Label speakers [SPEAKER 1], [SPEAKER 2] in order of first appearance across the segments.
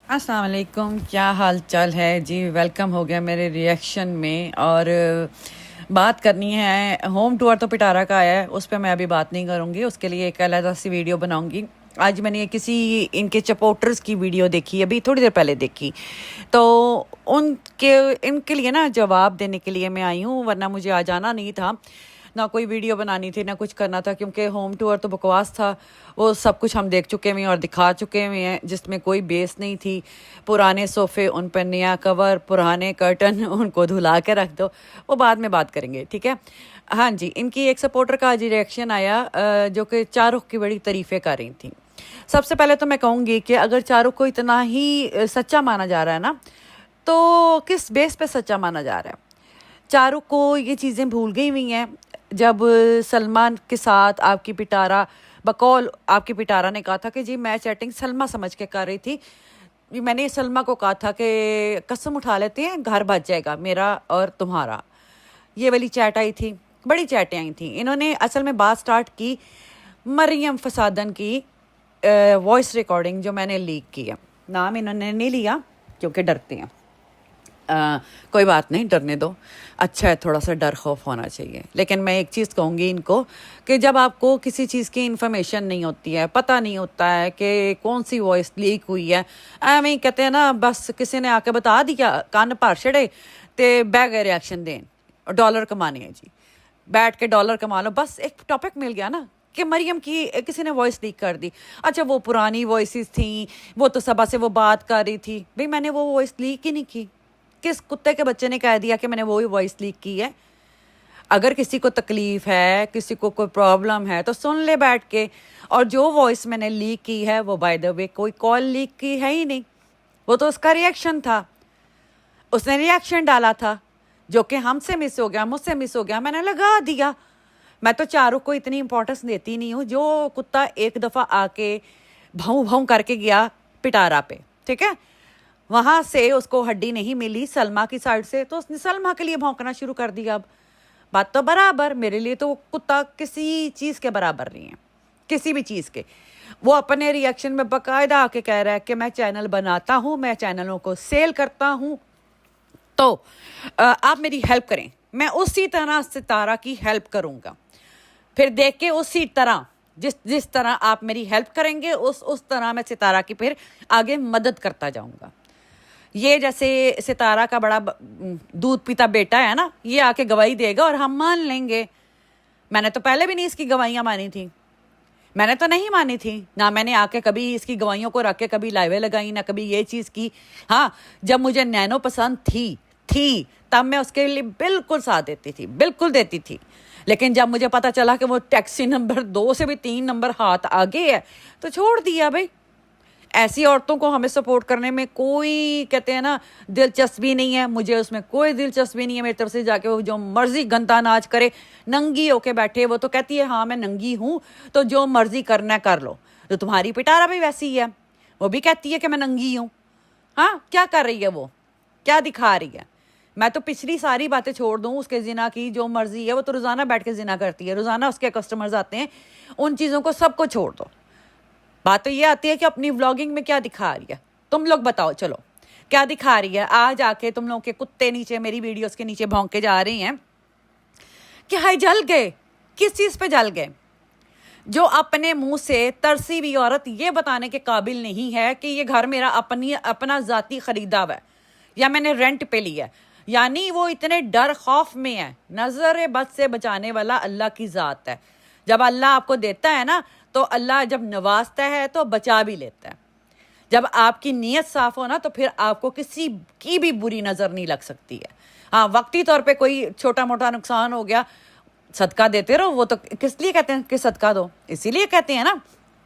[SPEAKER 1] अस्सलाम वालेकुम, क्या हाल चाल है जी। वेलकम हो गया मेरे रिएक्शन में। और बात करनी है, होम टूर तो पिटारा का आया है, उस पर मैं अभी बात नहीं करूँगी, उसके लिए एक अलग सी वीडियो बनाऊँगी। आज मैंने किसी इनके सपोर्टर्स की वीडियो देखी, अभी थोड़ी देर पहले देखी, तो उनके इनके लिए ना जवाब देने के लिए मैं आई हूँ, वरना मुझे आ जाना नहीं था। ना कोई वीडियो बनानी थी ना कुछ करना था, क्योंकि होम टूर तो बकवास था। वो सब कुछ हम देख चुके हुए हैं और दिखा चुके हुए हैं, जिसमें कोई बेस नहीं थी। पुराने सोफ़े, उन पर नया कवर, पुराने कर्टन उनको धुला के रख दो, वो बाद में बात करेंगे, ठीक है। हाँ जी, इनकी एक सपोर्टर का आज रिएक्शन आया जो कि शाहरुख की बड़ी तारीफ़ें कर रही थी। सबसे पहले तो मैं कहूँगी कि अगर शाहरुख को इतना ही सच्चा माना जा रहा है ना, तो किस बेस पे सच्चा माना जा रहा है। शाहरुख को ये चीज़ें भूल गई हुई हैं। जब सलमान के साथ आपकी पिटारा, बकौल आपकी पिटारा ने कहा था कि जी मैं चैटिंग सलमा समझ के कर रही थी, मैंने सलमा को कहा था कि कसम उठा लेते हैं घर बच जाएगा मेरा और तुम्हारा। ये वाली चैट आई थी, बड़ी चैटें आई थी। इन्होंने असल में बात स्टार्ट की मरियम फसादन की वॉइस रिकॉर्डिंग जो मैंने लीक की है। नाम इन्होंने नहीं लिया क्योंकि डरते हैं। कोई बात नहीं, डरने दो, अच्छा है, थोड़ा सा डर खौफ होना चाहिए। लेकिन मैं एक चीज़ कहूँगी इनको कि जब आपको किसी चीज़ की इन्फॉर्मेशन नहीं होती है, पता नहीं होता है कि कौन सी वॉइस लीक हुई है, एवं ही कहते हैं ना, बस किसी ने आके बता दिया, कान पार छड़े तो बह गए रिएक्शन दें और डॉलर कमाने हैं जी, बैठ के डॉलर कमा लो। बस एक टॉपिक मिल गया ना कि मरियम की किसी ने वॉइस लीक कर दी। अच्छा, वो पुरानी वॉइसेस थी, वो तो सबा से वो बात कर रही थी, भाई मैंने वो वॉइस लीक ही नहीं की। किस कुत्ते के बच्चे ने कह दिया कि मैंने वही वॉइस लीक की है। अगर किसी को तकलीफ है, किसी को कोई प्रॉब्लम है, तो सुन ले बैठ के। और जो वॉइस मैंने लीक की है वो बाय द वे कोई कॉल लीक की है ही नहीं, वो तो उसका रिएक्शन था, उसने रिएक्शन डाला था जो कि हमसे मिस हो गया, मुझसे मिस हो गया, मैंने लगा दिया। मैं तो शाहरुख को इतनी इंपॉर्टेंस देती नहीं हूँ। जो कुत्ता एक दफ़ा आके भाऊ भाऊ करके गया पिटारा पे, ठीक है, वहाँ से उसको हड्डी नहीं मिली सलमा की साइड से, तो उसने सलमा के लिए भौंकना शुरू कर दिया। अब बात तो बराबर, मेरे लिए तो वो कुत्ता किसी चीज़ के बराबर नहीं है, किसी भी चीज़ के। वो अपने रिएक्शन में बाकायदा आके कह रहा है कि मैं चैनल बनाता हूँ, मैं चैनलों को सेल करता हूँ, तो आप मेरी हेल्प करें, मैं उसी तरह सितारा की हेल्प करूँगा। फिर देख के उसी तरह जिस तरह आप मेरी हेल्प करेंगे उस तरह मैं सितारा की फिर आगे मदद करता जाऊँगा। ये जैसे सितारा का बड़ा दूध पीता बेटा है ना, ये आके गवाही देगा और हम मान लेंगे। मैंने तो पहले भी नहीं इसकी गवाहियाँ मानी थी, मैंने तो नहीं मानी थी ना, मैंने आके कभी इसकी गवाहियों को रख के कभी लाइवें लगाई ना कभी ये चीज़ की। हाँ, जब मुझे नैनो पसंद थी तब मैं उसके लिए बिल्कुल साथ देती थी, बिल्कुल देती थी। लेकिन जब मुझे पता चला कि वो टैक्सी नंबर 2 से भी 3 नंबर हाथ आगे है, तो छोड़ दिया भाई। ऐसी औरतों को हमें सपोर्ट करने में कोई, कहते हैं ना, दिलचस्पी नहीं है। मुझे उसमें कोई दिलचस्पी नहीं है। मेरी तरफ से जाके वो जो मर्जी गंदा नाच करे, नंगी होके बैठे, वो तो कहती है हाँ मैं नंगी हूँ, तो जो मर्जी करना है कर लो। तो तुम्हारी पिटारा भी वैसी ही है, वो भी कहती है कि मैं नंगी हूँ। हाँ, क्या कर रही है वो, क्या दिखा रही है। मैं तो पिछली सारी बातें छोड़ दूँ, उसके जिना की जो मर्जी है, वो तो रोज़ाना बैठ के जिना करती है, रोज़ाना उसके कस्टमर्स आते हैं, उन चीज़ों को सबको छोड़ दो। बात तो ये आती है कि अपनी व्लॉगिंग में क्या दिखा रही है, तुम लोग बताओ, चलो क्या दिखा रही है। आज आके तुम लोग के कुत्ते नीचे मेरी वीडियोस के नीचे भौंके जा रही हैं कि हाय जल गए। किस चीज़ पे जल गए? जो अपने मुंह से तरसी हुई औरत ये बताने के काबिल नहीं है कि ये घर मेरा अपना ज़ाती ख़रीदा हुआ है या मैंने रेंट पे लिया है, यानी वो इतने डर खौफ में है। नज़र बद से बचाने वाला अल्लाह की ज़ात है। जब अल्लाह आपको देता है ना, तो अल्लाह जब नवाजता है तो बचा भी लेता है। जब आपकी नीयत साफ हो ना, तो फिर आपको किसी की भी बुरी नज़र नहीं लग सकती है। हाँ, वक्ती तौर पे कोई छोटा मोटा नुकसान हो गया, सदका देते रहो। वो तो किस लिए कहते हैं कि सदका दो? इसीलिए कहते हैं ना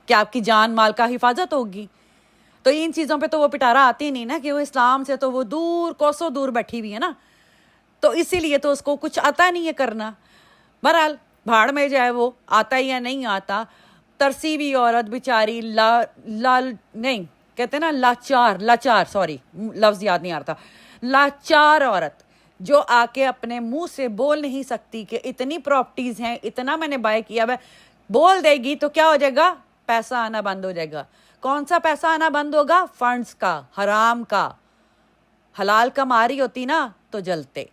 [SPEAKER 1] कि आपकी जान माल का हिफाजत होगी। तो इन चीज़ों पे तो वो पिटारा आती नहीं ना, कि वो इस्लाम से तो वो दूर, कोसों दूर बैठी हुई है ना, तो इसीलिए तो उसको कुछ आता नहीं है करना। बहरहाल भाड़ में जाए, वो आता ही या नहीं आता। तरसी हुई औरत बेचारी, लाल नहीं कहते ना, लाचार, सॉरी लफ्ज़ याद नहीं आ रहा था, लाचार औरत जो आके अपने मुंह से बोल नहीं सकती कि इतनी प्रॉपर्टीज़ हैं, इतना मैंने बाय किया, वह बोल देगी तो क्या हो जाएगा, पैसा आना बंद हो जाएगा, कौन सा पैसा आना बंद होगा? फंड्स का, हराम का। हलाल कमा रही होती ना तो जलते,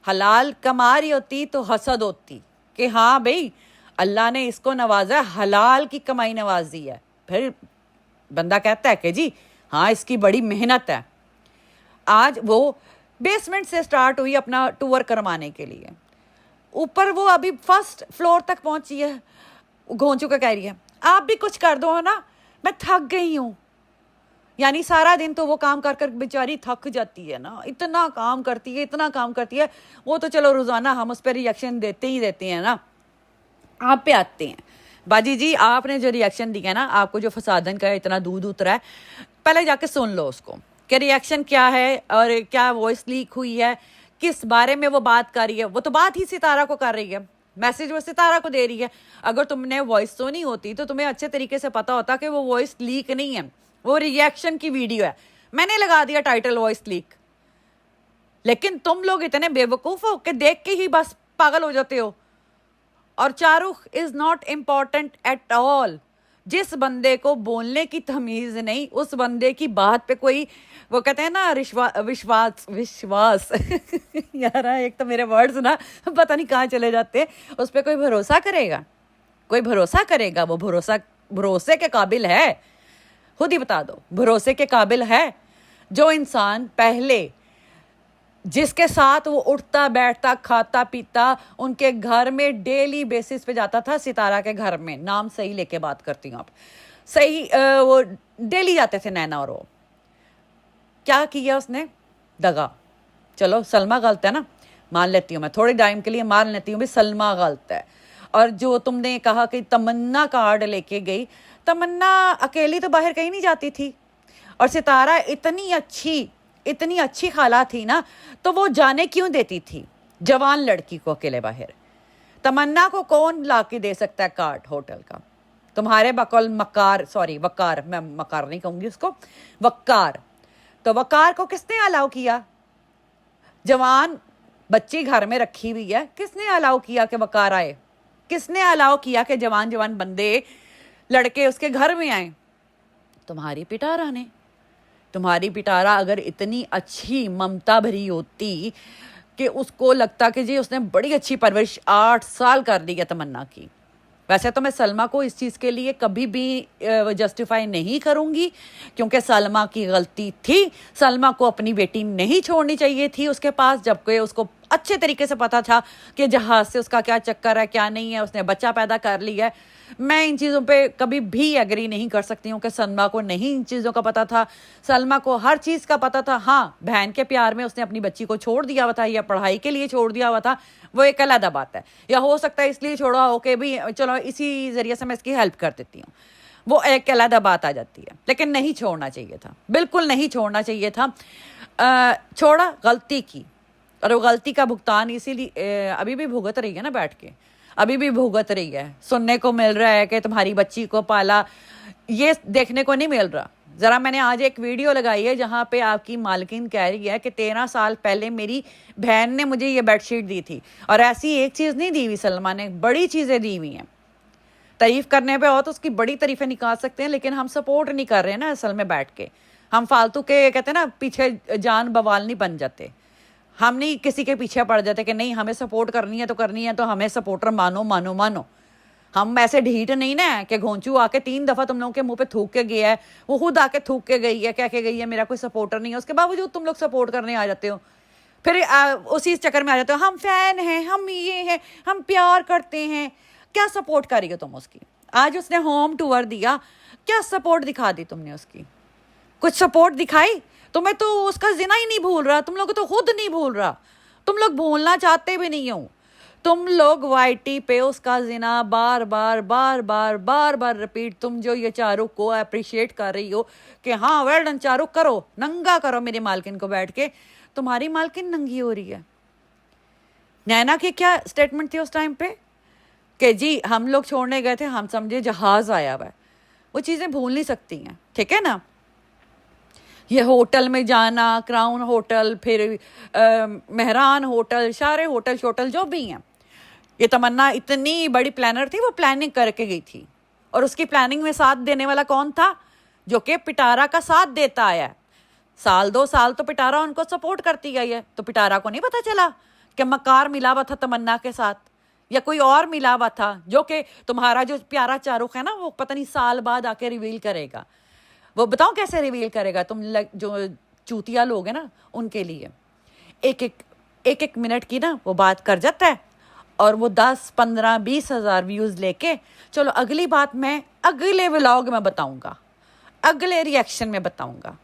[SPEAKER 1] हलाल कमा रही होती तो हसद होती कि हाँ भाई अल्लाह ने इसको नवाजा, हलाल की कमाई नवाज दी है। फिर बंदा कहता है कि जी हाँ इसकी बड़ी मेहनत है। आज वो बेसमेंट से स्टार्ट हुई अपना टूर करवाने के लिए, ऊपर वो अभी फर्स्ट फ्लोर तक पहुंची है, घोंचू का कह रही है आप भी कुछ कर दो ना, मैं थक गई हूँ। यानी सारा दिन तो वो काम कर कर बेचारी थक जाती है ना, इतना काम करती है, इतना काम करती है। वो तो चलो रोज़ाना हम उस पर रिएक्शन देते ही देते हैं ना। आप पे आते हैं बाजी जी, आपने जो रिएक्शन दिया ना, आपको जो फसादन का इतना दूध उतरा है, पहले जाके सुन लो उसको कि रिएक्शन क्या है और क्या वॉइस लीक हुई है, किस बारे में वो बात कर रही है। वो तो बात ही सितारा को कर रही है, मैसेज वो सितारा को दे रही है। अगर तुमने वॉइस सुनी होती तो तुम्हें अच्छे तरीके से पता होता कि वो वॉइस लीक नहीं है, वो रिएक्शन की वीडियो है। मैंने लगा दिया टाइटल वॉइस लीक, लेकिन तुम लोग इतने बेवकूफ हो कि देख के ही बस पागल हो जाते हो। और Shahrukh is not important at all. जिस बंदे को बोलने की तमीज नहीं, उस बंदे की बात पे कोई, वो कहते हैं ना विश्वास विश्वास यार एक तो मेरे वर्ड्स ना पता नहीं कहाँ चले जाते हैं। उस पर कोई भरोसा करेगा? कोई भरोसा करेगा? वो भरोसे के काबिल है? खुद ही बता दो, भरोसे के काबिल है? जो इंसान पहले जिसके साथ वो उठता बैठता खाता पीता उनके घर में डेली बेसिस पे जाता था, सितारा के घर में, नाम सही लेके बात करती हूँ आप, सही वो डेली जाते थे नैना और वो, क्या किया उसने? दगा। चलो सलमा गलत है ना, मान लेती हूँ मैं, थोड़े टाइम के लिए मान लेती हूँ भी सलमा गलत है। और जो तुमने कहा कि तमन्ना कार्ड लेके गई, तमन्ना अकेली तो बाहर कहीं नहीं जाती थी, और सितारा इतनी अच्छी खाला थी ना, तो वो जाने क्यों देती थी जवान लड़की को अकेले बाहर? तमन्ना को कौन ला के दे सकता है कार्ड होटल का? तुम्हारे बकौल वकार, मैं मकार नहीं कहूंगी उसको, वकार। तो वकार को किसने अलाउ किया? जवान बच्ची घर में रखी हुई है, किसने अलाउ किया कि वकार आए? किसने अलाउ किया कि जवान बंदे लड़के उसके घर में आए? तुम्हारी पिटारा ने। तुम्हारी पिटारा अगर इतनी अच्छी ममता भरी होती कि उसको लगता कि जी उसने बड़ी अच्छी परवरिश 8 साल कर दी है तमन्ना की। वैसे तो मैं सलमा को इस चीज़ के लिए कभी भी जस्टिफाई नहीं करूँगी, क्योंकि सलमा की गलती थी। सलमा को अपनी बेटी नहीं छोड़नी चाहिए थी उसके पास, जबकि उसको अच्छे तरीके से पता था कि जहाज़ से उसका क्या चक्कर है, क्या नहीं है। उसने बच्चा पैदा कर लिया है। मैं इन चीज़ों पे कभी भी एग्री नहीं कर सकती हूँ कि सलमा को नहीं इन चीज़ों का पता था। सलमा को हर चीज़ का पता था। हाँ, बहन के प्यार में उसने अपनी बच्ची को छोड़ दिया हुआ था, या पढ़ाई के लिए छोड़ दिया हुआ था, वो एक अलग बात है। या हो सकता है इसलिए छोड़ा हो कि भी चलो इसी ज़रिए से मैं इसकी हेल्प कर देती हूँ, वो एक अलग बात आ जाती है। लेकिन नहीं छोड़ना चाहिए था, बिल्कुल नहीं छोड़ना चाहिए था। छोड़ा, गलती की, और वो गलती का भुगतान इसीलिए अभी भी भुगत रही है ना, बैठ के अभी भी भुगत रही है। सुनने को मिल रहा है कि तुम्हारी बच्ची को पाला, ये देखने को नहीं मिल रहा। ज़रा मैंने आज एक वीडियो लगाई है जहाँ पे आपकी मालकिन कह रही है कि 13 साल पहले मेरी बहन ने मुझे ये बेडशीट दी थी, और ऐसी एक चीज़ नहीं दी हुई सलमा ने, बड़ी चीज़ें दी हुई हैं। तारीफ़ करने पे हो तो उसकी बड़ी तारीफ़ें निकाल सकते हैं, लेकिन हम सपोर्ट नहीं कर रहे हैं ना असल में बैठ के। हम फालतू के कहते हैं ना, पीछे जान बवाल नहीं बन जाते। हम नहीं किसी के पीछे पड़ जाते कि नहीं हमें सपोर्ट करनी है तो करनी है, तो हमें सपोर्टर मानो मानो मानो। हम ऐसे ढीठ नहीं ना कि घोंचू आके 3 दफ़ा तुम लोगों के मुंह पे थूक के गया है, वो खुद आके थूक के गई है, कह के गई है मेरा कोई सपोर्टर नहीं है, उसके बावजूद तुम लोग सपोर्ट करने आ जाते हो। फिर उसी चक्कर में आ जाते हो, हम फैन हैं, हम ये हैं, हम प्यार करते हैं। क्या सपोर्ट करी हो तुम उसकी? आज उसने होम टूर दिया, क्या सपोर्ट दिखा दी तुमने उसकी? कुछ सपोर्ट दिखाई? तुम्हें तो उसका जिना ही नहीं भूल रहा, तुम लोग तो खुद नहीं भूल रहा, तुम लोग भूलना चाहते भी नहीं हो। तुम लोग वाईटी पे उसका जिना बार बार रिपीट। तुम जो ये चारुख को अप्रिशिएट कर रही हो कि हाँ वेल डन चारुख, करो, नंगा करो मेरी मालकिन को बैठ के, तुम्हारी मालकिन नंगी हो रही है। नैना की क्या स्टेटमेंट थी उस टाइम पे कि जी हम लोग छोड़ने गए थे, हम समझे जहाज आया हुआ है। वो चीज़ें भूल नहीं सकती हैं, ठीक है ना। ये होटल में जाना, क्राउन होटल, फिर मेहरान होटल, सारे होटल शोटल जो भी हैं, ये तमन्ना इतनी बड़ी प्लानर थी, वो प्लानिंग करके गई थी। और उसकी प्लानिंग में साथ देने वाला कौन था? जो कि पिटारा का साथ देता आया है। 1-2 साल तो पिटारा उनको सपोर्ट करती गई है, तो पिटारा को नहीं पता चला कि मकार मिला हुआ था तमन्ना के साथ या कोई और मिला हुआ था, जो कि तुम्हारा जो प्यारा चारुख है ना, वो पता नहीं साल बाद आके रिवील करेगा। वो बताओ कैसे रिवील करेगा? जो चूतिया लोग हैं ना, उनके लिए एक मिनट की ना वो बात कर जाता है और वो 10, 15, 20 हज़ार व्यूज़ लेके, चलो अगली बात मैं अगले व्लॉग में बताऊंगा, अगले रिएक्शन में बताऊंगा।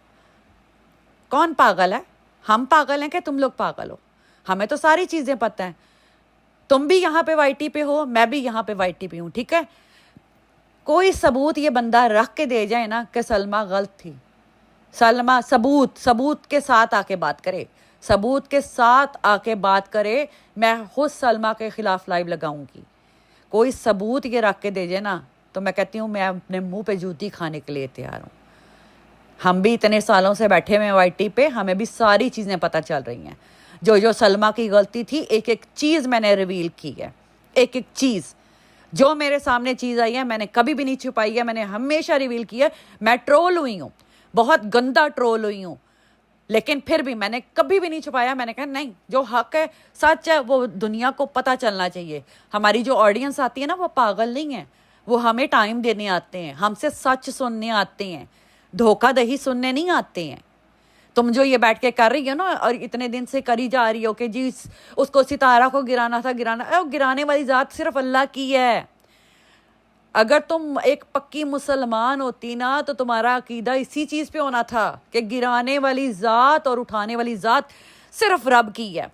[SPEAKER 1] कौन पागल है? हम पागल हैं कि तुम लोग पागल हो? हमें तो सारी चीज़ें पता हैं। तुम भी यहाँ पे वाईटी पे हो, मैं भी यहाँ पे वाईटी पे हूँ, ठीक है? कोई सबूत ये बंदा रख के दे जाए ना कि सलमा गलत थी। सलमा सबूत के साथ आके बात करे, सबूत के साथ आके बात करे। मैं खुद सलमा के खिलाफ लाइव लगाऊंगी। कोई सबूत ये रख के दे जाए ना, तो मैं कहती हूँ मैं अपने मुंह पे जूती खाने के लिए तैयार हूँ। हम भी इतने सालों से बैठे हुए हैं वाईटी पे, हमें भी सारी चीज़ें पता चल रही हैं। जो सलमा की गलती थी, एक एक चीज़ मैंने रिवील की है। एक एक चीज़ जो मेरे सामने चीज़ आई है, मैंने कभी भी नहीं छुपाई है, मैंने हमेशा रिवील की है। मैं ट्रोल हुई हूँ, बहुत गंदा ट्रोल हुई हूँ, लेकिन फिर भी मैंने कभी भी नहीं छुपाया। मैंने कहा नहीं, जो हक है, सच है, वो दुनिया को पता चलना चाहिए। हमारी जो ऑडियंस आती है ना, वो पागल नहीं है, वो हमें टाइम देने आते हैं, हमसे सच सुनने आते हैं, धोखाधड़ी सुनने नहीं आते हैं। तुम जो ये बैठ के कर रही हो ना, और इतने दिन से करी जा रही हो कि जी उसको सितारा को गिराना था, गिराने वाली ज़ात सिर्फ अल्लाह की है। अगर तुम एक पक्की मुसलमान होती ना, तो तुम्हारा अकीदा इसी चीज़ पे होना था कि गिराने वाली ज़ात और उठाने वाली ज़ात सिर्फ रब की है।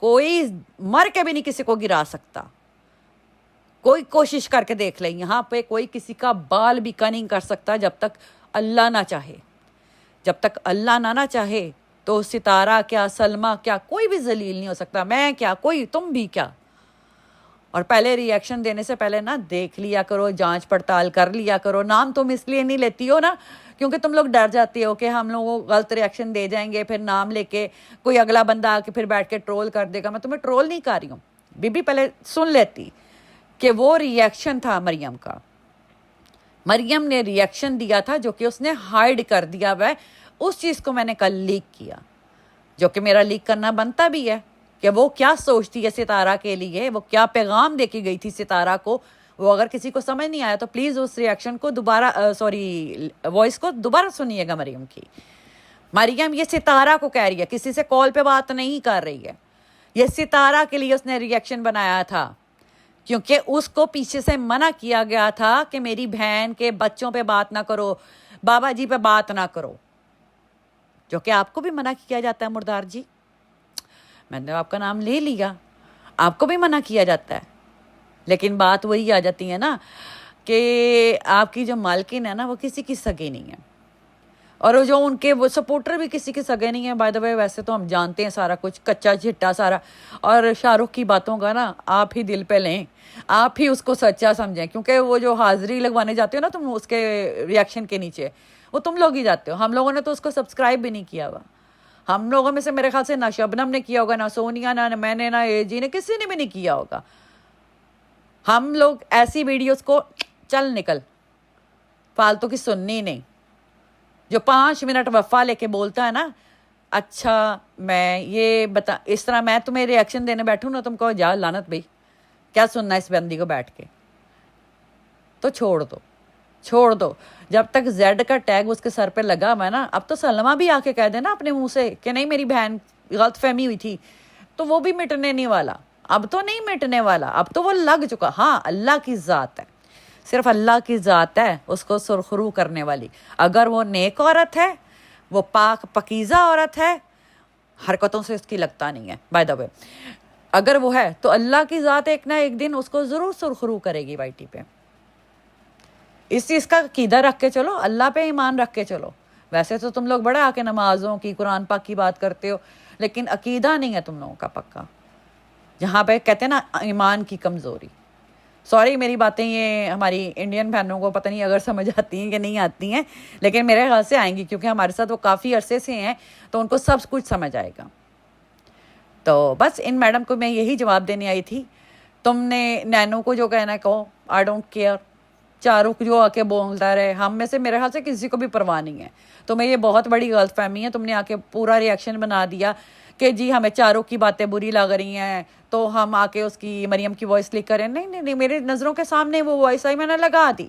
[SPEAKER 1] कोई मर के भी नहीं किसी को गिरा सकता। कोई कोशिश करके देख ले, यहाँ पे कोई किसी का बाल भी का नहीं कर सकता जब तक अल्लाह ना चाहे। जब तक अल्लाह ना चाहे तो सितारा क्या, सलमा क्या, कोई भी जलील नहीं हो सकता। मैं क्या, कोई, तुम भी क्या। और पहले रिएक्शन देने से पहले ना देख लिया करो, जांच पड़ताल कर लिया करो। नाम तुम इसलिए नहीं लेती हो ना क्योंकि तुम लोग डर जाती हो कि हम लोगों को गलत रिएक्शन दे जाएंगे, फिर नाम लेके कोई अगला बंदा आके फिर बैठ के ट्रोल कर देगा। मैं तुम्हें ट्रोल नहीं कर रही हूँ बीबी, पहले सुन लेती कि वो रिएक्शन था मरियम का। मरियम ने रिएक्शन दिया था जो कि उसने हाइड कर दिया वह, उस चीज़ को मैंने कल लीक किया, जो कि मेरा लीक करना बनता भी है कि वो क्या सोचती है सितारा के लिए, वो क्या पैगाम दे के गई थी सितारा को। वो अगर किसी को समझ नहीं आया तो प्लीज़ उस रिएक्शन को दोबारा वॉइस को दोबारा सुनिएगा मरियम की। मरियम ये सितारा को कह रही है, किसी से कॉल पे बात नहीं कर रही है। ये सितारा के लिए उसने रिएक्शन बनाया था क्योंकि उसको पीछे से मना किया गया था कि मेरी बहन के बच्चों पे बात ना करो, बाबा जी पे बात ना करो, जो कि आपको भी मना किया जाता है मुर्दार जी। मैंने आपका नाम ले लिया, आपको भी मना किया जाता है। लेकिन बात वही आ जाती है ना कि आपकी जो मालकिन है ना, वो किसी की सगी नहीं है, और वो जो उनके वो सपोर्टर भी किसी के सगे नहीं है। बाय द वे वैसे तो हम जानते हैं सारा कुछ, कच्चा चिट्टा सारा। और शाहरुख की बातों का ना आप ही दिल पे लें, आप ही उसको सच्चा समझें, क्योंकि वो जो हाजिरी लगवाने जाते हो ना तुम उसके रिएक्शन के नीचे, वो तुम लोग ही जाते हो। हम लोगों ने तो उसको सब्सक्राइब भी नहीं किया हुआ। हम लोगों में से मेरे ख्याल से ना शबनम ने किया होगा, ना सोनिया, ना मैंने, ना एजी ने, किसी ने भी नहीं किया होगा। हम लोग ऐसी वीडियोस को चल निकल फालतू की सुननी नहीं। जो 5 मिनट वफा लेके बोलता है ना, अच्छा मैं ये बता, इस तरह मैं तुम्हें रिएक्शन देने बैठूँ ना, तुम कहो जा लानत भाई, क्या सुनना इस बंदी को बैठ के, तो छोड़ दो। जब तक जेड का टैग उसके सर पे लगा हुआ है ना, अब तो सलमा भी आके कह देना अपने मुंह से कि नहीं मेरी बहन गलत फहमी हुई थी, तो वो भी मिटने नहीं वाला। अब तो नहीं मिटने वाला, अब तो वो लग चुका। हाँ, अल्लाह की ज़ात है, सिर्फ अल्लाह की ज़ात है उसको सुरखरू करने वाली। अगर वो नेक औरत है, वो पाक पकीज़ा औरत है, हरकतों से उसकी लगता नहीं है बाय द वे, अगर वो है तो अल्लाह की ज़ात एक ना एक दिन उसको ज़रूर सुरखरू करेगी वाईटी पे। इस चीज़ का अकीदा रख के चलो, अल्लाह पे ईमान रख के चलो। वैसे तो तुम लोग बड़ा आके नमाज़ों की, कुरान पाक की बात करते हो, लेकिन अकीदा नहीं है तुम लोगों का पक्का। जहाँ पे कहते हैं ना ईमान की कमज़ोरी। सॉरी मेरी बातें ये हमारी इंडियन बहनों को पता नहीं अगर समझ आती हैं कि नहीं आती हैं, लेकिन मेरे ख्याल से आएंगी क्योंकि हमारे साथ वो काफ़ी अरसे से हैं, तो उनको सब कुछ समझ आएगा। तो बस इन मैडम को मैं यही जवाब देने आई थी। तुमने नैनो को जो कहना है कहो, आई डोंट केयर। चारों जो आके बोलता रहे, हम में से मेरे ख्याल से किसी को भी परवाह नहीं है। तुम्हें ये बहुत बड़ी गलत फहमी है, तुमने आके पूरा रिएक्शन बना दिया कि जी हमें चारों की बातें बुरी लग रही हैं तो हम आके उसकी मरियम की वॉइस क्लिक करें। नहीं नहीं नहीं, मेरी नज़रों के सामने वो वॉइस आई, मैंने लगा दी।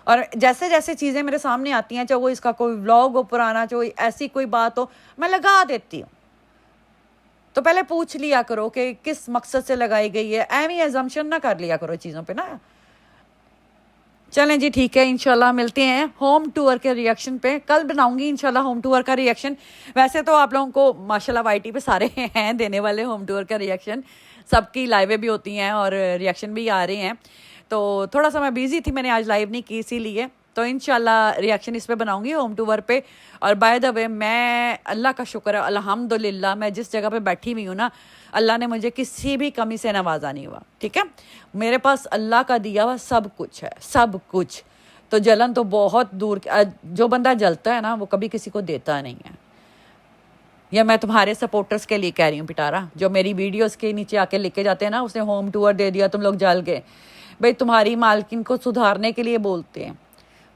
[SPEAKER 1] और जैसे जैसे चीज़ें मेरे सामने आती हैं, चाहे वो इसका कोई व्लॉग हो पुराना, चाहे ऐसी कोई बात हो, मैं लगा देती हूँ। तो पहले पूछ लिया करो कि किस मकसद से लगाई गई है, एवी एजम्पशन ना कर लिया करो चीज़ों पे ना। चलें जी, ठीक है, इंशाल्लाह मिलते हैं होम टूर के रिएक्शन पे। कल बनाऊंगी इंशाल्लाह होम टूर का रिएक्शन। वैसे तो आप लोगों को माशाल्लाह वाईटी पे सारे हैं देने वाले होम टूर का रिएक्शन, सबकी लाइवें भी होती हैं और रिएक्शन भी आ रहे हैं। तो थोड़ा सा मैं बिज़ी थी, मैंने आज लाइव नहीं की, इसीलिए तो इंशाल्लाह रिएक्शन इस पे बनाऊंगी होम टूर पे। और बाय द वे, मैं अल्लाह का शुक्र है अल्हम्दुलिल्लाह, मैं जिस जगह पे बैठी हुई हूँ ना, अल्लाह ने मुझे किसी भी कमी से नवाजा नहीं हुआ। ठीक है, मेरे पास अल्लाह का दिया हुआ सब कुछ है, सब कुछ। तो जलन तो बहुत दूर, जो बंदा जलता है ना वो कभी किसी को देता नहीं है। या मैं तुम्हारे सपोर्टर्स के लिए कह रही हूँ पिटारा, जो मेरी वीडियोस के नीचे आके लिखे जाते हैं ना, उसने होम टूर दे दिया, तुम लोग जल गए। भाई तुम्हारी मालकिन को सुधारने के लिए बोलते हैं,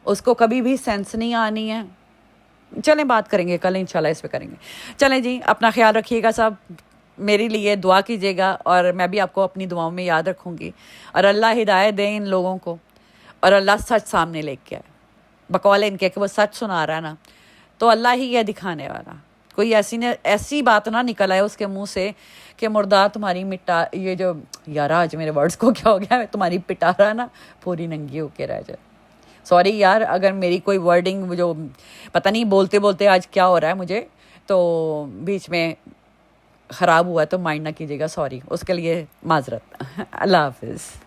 [SPEAKER 1] उसको कभी भी सेंस नहीं आनी है। चलें बात करेंगे कल इंशाल्लाह, इस पे करेंगे। चलें जी, अपना ख्याल रखिएगा सब, मेरे लिए दुआ कीजिएगा और मैं भी आपको अपनी दुआओं में याद रखूँगी। और अल्लाह हिदायत दे इन लोगों को, और अल्लाह सच सामने लेके आए। बकौल इनके कि वो सच सुना रहा है ना, तो अल्लाह ही है दिखाने वाला। कोई ऐसी बात ना निकल आए उसके मुंह से कि मुर्दा तुम्हारी मिटा, ये जो यार आज मेरे वर्ड्स को क्या हो गया, तुम्हारी पिटारा ना पूरी नंगी होके रह जाए। सॉरी यार, अगर मेरी कोई वर्डिंग जो पता नहीं बोलते बोलते आज क्या हो रहा है मुझे, तो बीच में ख़राब हुआ तो माइंड ना कीजिएगा, सॉरी उसके लिए माजरत। अल्लाह हाफिज़।